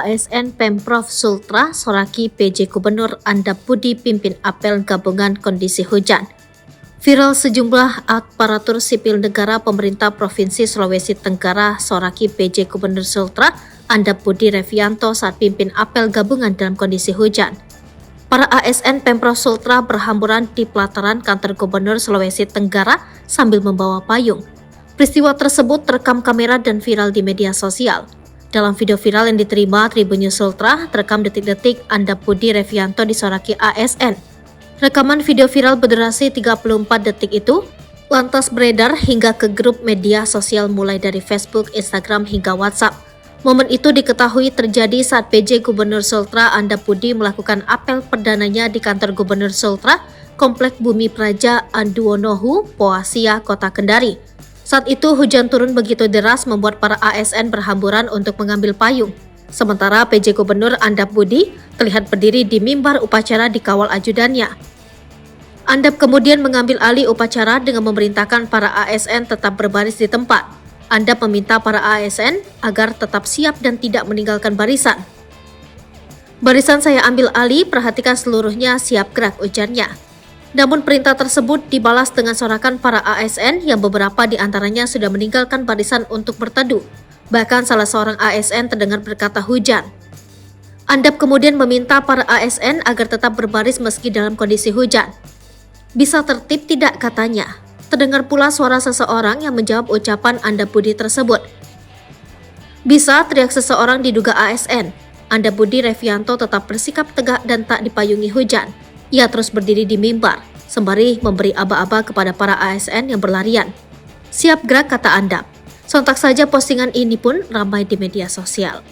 ASN Pemprov Sultra soraki PJ Gubernur Andap Budi pimpin apel gabungan kondisi hujan. Viral sejumlah aparatur sipil negara pemerintah Provinsi Sulawesi Tenggara soraki PJ Gubernur Sultra Andap Budi Revianto saat pimpin apel gabungan dalam kondisi hujan. Para ASN Pemprov Sultra berhamburan di pelataran kantor Gubernur Sulawesi Tenggara sambil membawa payung. Peristiwa tersebut terekam kamera dan viral di media sosial. Dalam video viral yang diterima Tribun News Sultra, terekam detik-detik Andap Budi Revianto disoraki ASN. Rekaman video viral berdurasi 34 detik itu lantas beredar hingga ke grup media sosial mulai dari Facebook, Instagram hingga WhatsApp. Momen itu diketahui terjadi saat PJ Gubernur Sultra Andap Budi melakukan apel perdananya di kantor Gubernur Sultra, Komplek Bumi Praja Anduonohu, Poasia, Kota Kendari. Saat itu hujan turun begitu deras membuat para ASN berhamburan untuk mengambil payung. Sementara PJ Gubernur Andap Budi terlihat berdiri di mimbar upacara dikawal ajudannya. Andap kemudian mengambil alih upacara dengan memerintahkan para ASN tetap berbaris di tempat. Andap meminta para ASN agar tetap siap dan tidak meninggalkan barisan. "Barisan saya ambil alih, perhatikan seluruhnya siap gerak," ujarnya. Namun perintah tersebut dibalas dengan sorakan para ASN yang beberapa di antaranya sudah meninggalkan barisan untuk berteduh. Bahkan salah seorang ASN terdengar berkata hujan. Andap kemudian meminta para ASN agar tetap berbaris meski dalam kondisi hujan. "Bisa tertib tidak?" katanya. Terdengar pula suara seseorang yang menjawab ucapan Andap Budi tersebut. "Bisa," teriak seseorang diduga ASN. Andap Budi Revianto tetap bersikap tegak dan tak dipayungi hujan. Ia terus berdiri di mimbar, sembari memberi aba-aba kepada para ASN yang berlarian. "Siap gerak," kata Andap. Sontak saja postingan ini pun ramai di media sosial.